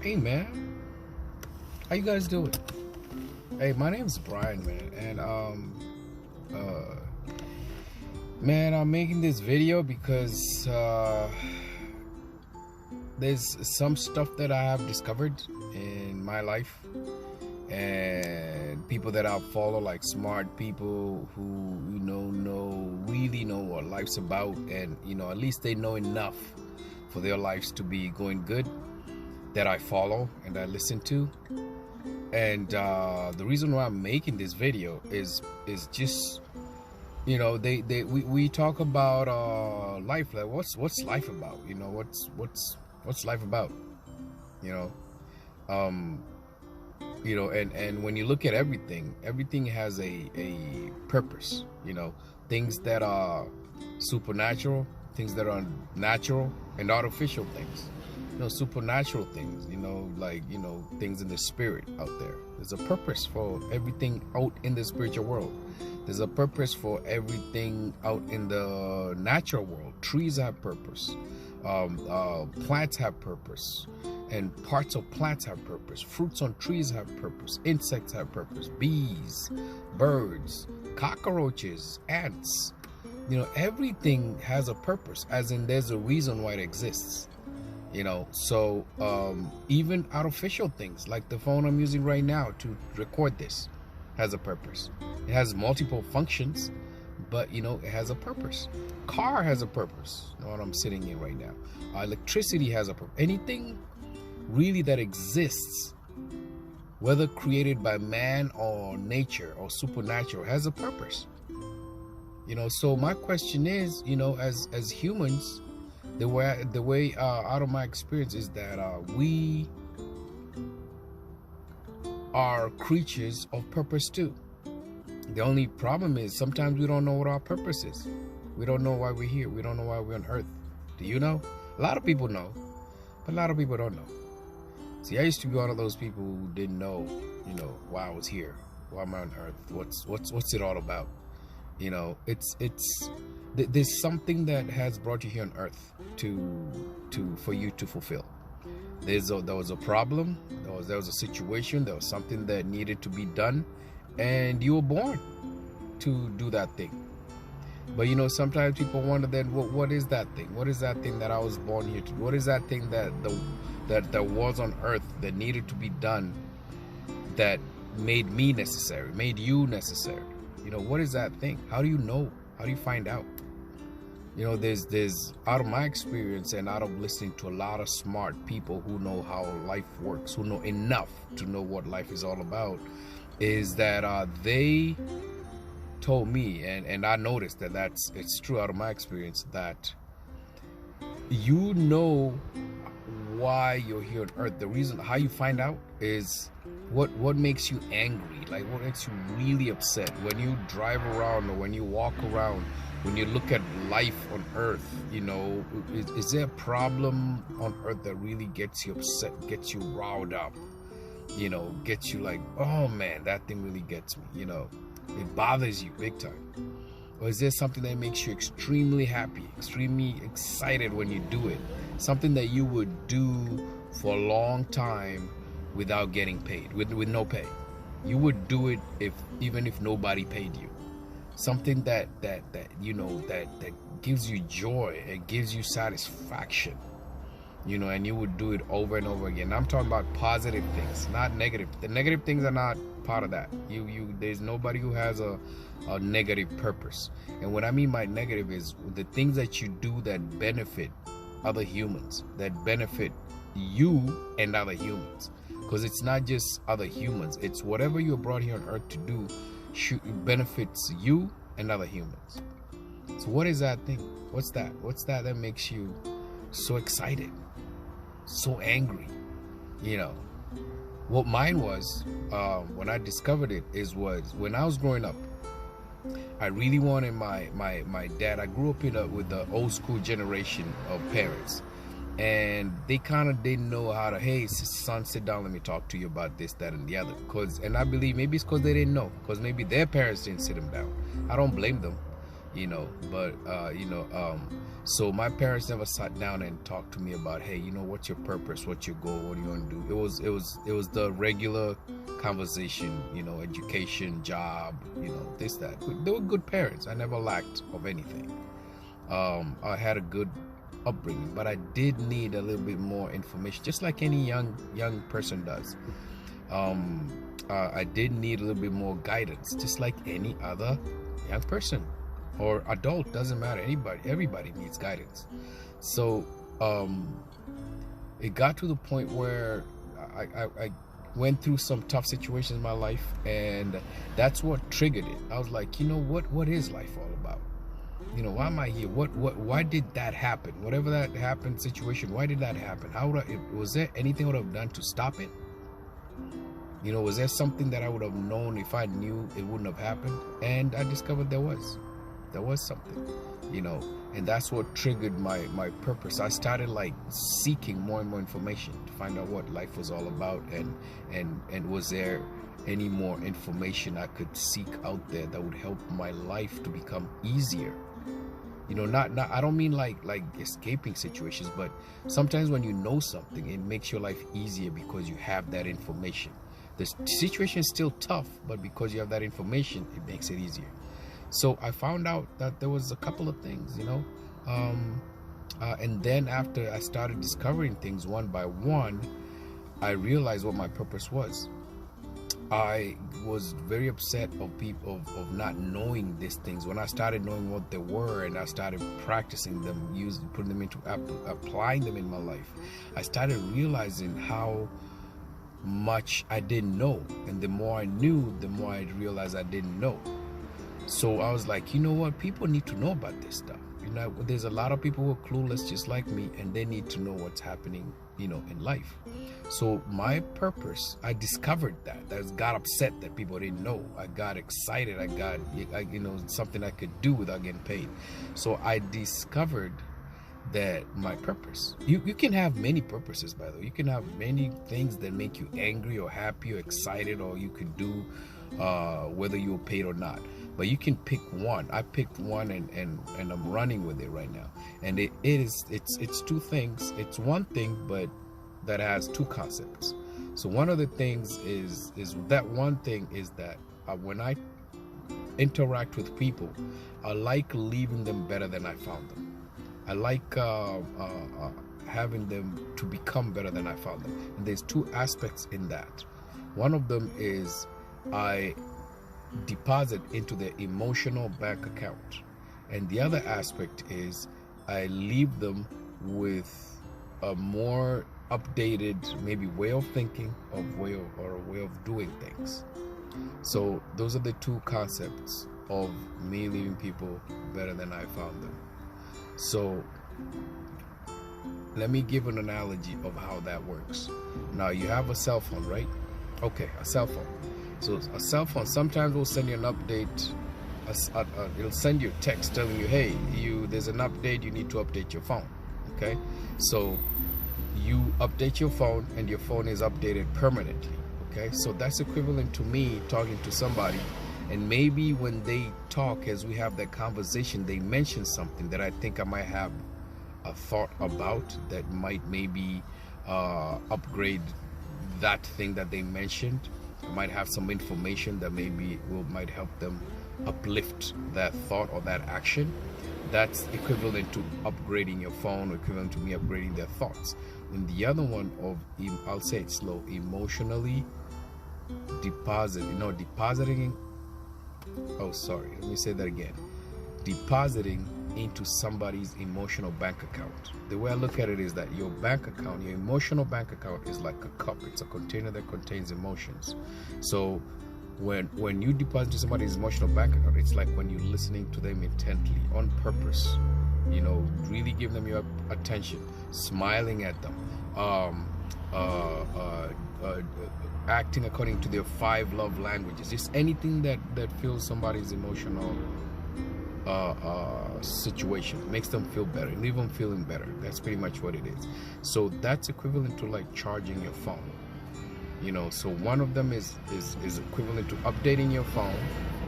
Hey man, how you guys doing? Hey, my name's Brian, man, and man, I'm making this video because there's some stuff that I have discovered in my life, and people that I follow, like smart people who really know what life's about, and at least they know enough for their lives to be going good, that I follow and I listen to. And the reason why I'm making this video is just we talk about life, like what's life about, what's life about, and when you look at everything has a purpose, things that are supernatural, things that are natural, and artificial things. Supernatural things, things in the spirit out there. There's a purpose for everything out in the spiritual world. There's a purpose for everything out in the natural world. Trees have purpose. Plants have purpose. And parts of plants have purpose. Fruits on trees have purpose. Insects have purpose. Bees, birds, cockroaches, ants. Everything has a purpose, as in there's a reason why it exists. So even artificial things like the phone I'm using right now to record this has a purpose. It has multiple functions, but it has a purpose. Car has a purpose, what I'm sitting in right now. Electricity has a purpose. Anything really that exists, whether created by man or nature or supernatural, has a purpose. So my question is, as humans, the way out of my experience is that we are creatures of purpose too. The only problem is sometimes we don't know what our purpose is. We don't know why we're here. We don't know why we're on earth. Do you know? A lot of people know, but a lot of people don't know. See, I used to be one of those people who didn't know, why I was here. Why am I on earth? What's it all about? There's something that has brought you here on earth for you to fulfill. There was a problem, there was a situation, there was something that needed to be done, and you were born to do that thing. But sometimes people wonder then, what is that thing? What is that thing that I was born here to do? What is that thing that was on earth that needed to be done, that made me necessary, made you necessary? What is that thing? How do you know? How do you find out? There's out of my experience and out of listening to a lot of smart people who know how life works, who know enough to know what life is all about, is that they told me, and I noticed that it's true out of my experience, that why you're here on earth. The reason how you find out is what makes you angry, like what makes you really upset when you drive around or when you walk around, when you look at life on earth. Is there a problem on earth that really gets you upset, gets you riled up, gets you like, oh man, that thing really gets me, it bothers you big time? Or is there something that makes you extremely happy, extremely excited when you do it? Something that you would do for a long time without getting paid, with no pay. You would do it even if nobody paid you. Something that gives you joy, it gives you satisfaction, and you would do it over and over again. I'm talking about positive things, not negative. The negative things are not part of that. There's nobody who has a negative purpose. And what I mean by negative is the things that you do that benefit other humans, that benefit you and other humans. Because it's not just other humans, it's whatever you're brought here on earth to do benefits you and other humans. So what is that thing? What's that makes you so excited, so angry? What mine was, when I discovered it, was when I was growing up, I really wanted my dad. I grew up with the old school generation of parents, and they kind of didn't know how to, hey son, sit down, let me talk to you about this, that, and the other. And I believe maybe it's because they didn't know, because maybe their parents didn't sit them down. I don't blame them, But so my parents never sat down and talked to me about, hey, what's your purpose, what's your goal, what do you want to do. It was the regular conversation, education, job, this, that. They were good parents. I never lacked of anything. I had a good upbringing, but I did need a little bit more information, just like any young person does. I did need a little bit more guidance, just like any other young person or adult. Doesn't matter. Everybody needs guidance. So it got to the point where I went through some tough situations in my life, and that's what triggered it. I was like, what is life all about? Why am I here? Why did that happen? Whatever that happened situation, why did that happen? Was there anything I would have done to stop it? Was there something that I would have known if I knew it wouldn't have happened? And I discovered there was something, and that's what triggered my purpose. I started like seeking more and more information to find out what life was all about, and was there any more information I could seek out there that would help my life to become easier. Not I don't mean like escaping situations, but sometimes when you know something, it makes your life easier because you have that information. The situation is still tough, but because you have that information, it makes it easier. So I found out that there was a couple of things, and then after I started discovering things one by one, I realized what my purpose was. I was very upset of people of not knowing these things. When I started knowing what they were and I started practicing them, putting them into applying them in my life, I started realizing how much I didn't know, and the more I knew, the more I realized I didn't know. So I was like, what? People need to know about this stuff. There's a lot of people who are clueless just like me, and they need to know what's happening, in life. So my purpose, I discovered that. I got upset that people didn't know. I got excited. I got, something I could do without getting paid. So I discovered that my purpose, you can have many purposes, by the way. You can have many things that make you angry or happy or excited, or you could do whether you're paid or not. But you can pick one. I picked one, and I'm running with it right now. And it's two things. It's one thing, but that has two concepts. So one of the things is that one thing is that when I interact with people, I like leaving them better than I found them. I like having them to become better than I found them. And there's two aspects in that. One of them is I deposit into their emotional bank account, and the other aspect is I leave them with a more updated maybe way of thinking, or a way of doing things. So those are the two concepts of me leaving people better than I found them. So let me give an analogy of how that works. Now you have a cell phone, right? Okay, a cell phone. So a cell phone sometimes will send you an update. It'll send you a text telling you, hey, there's an update, you need to update your phone. Okay, so you update your phone, and your phone is updated permanently. Okay, so that's equivalent to me talking to somebody, and maybe when they talk, as we have that conversation, they mention something that I think I might have a thought about that might maybe upgrade that thing that they mentioned. I might have some information that maybe might help them uplift that thought or that action. That's equivalent to upgrading your phone, or equivalent to me upgrading their thoughts. And the other one of, I'll say it slow, emotionally depositing. Oh, sorry. Let me say that again. Depositing into somebody's emotional bank account. The way I look at it is that your bank account, your emotional bank account, is like a cup. It's a container that contains emotions. So when you deposit into somebody's emotional bank account, it's like when you're listening to them intently, on purpose, really giving them your attention, smiling at them, acting according to their 5 love languages, just anything that fills somebody's emotional situation, makes them feel better, leave them feeling better. That's pretty much what it is. So that's equivalent to like charging your phone. So one of them is equivalent to updating your phone,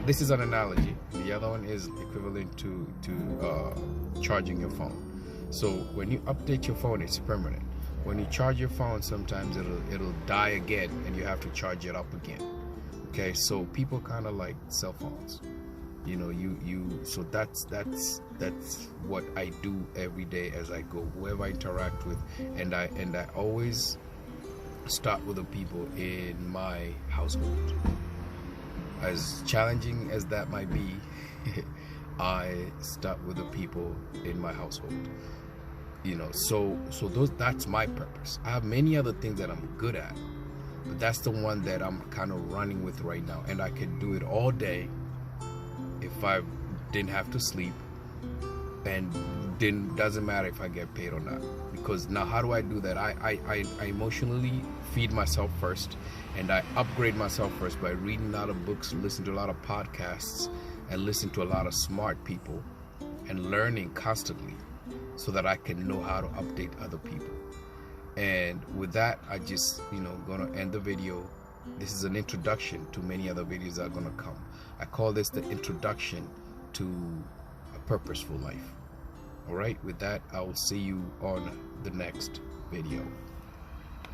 this is an analogy. The other one is equivalent to charging your phone. So when you update your phone, it's permanent. When you charge your phone, sometimes it'll die again, and you have to charge it up again. Okay, so people kind of like cell phones. You know, so that's what I do every day as I go, whoever I interact with, and I always start with the people in my household. As challenging as that might be, I start with the people in my household. You know, so that's my purpose. I have many other things that I'm good at, but that's the one that I'm kind of running with right now, and I can do it all day if I didn't have to sleep, and doesn't matter if I get paid or not. Because now, how do I do that? I emotionally feed myself first, and I upgrade myself first by reading a lot of books, listen to a lot of podcasts, and listen to a lot of smart people, and learning constantly, so that I can know how to update other people. And with that, I just, gonna end the video. This is an introduction to many other videos that are gonna come. I call this the introduction to a purposeful life. All right, with that, I will see you on the next video.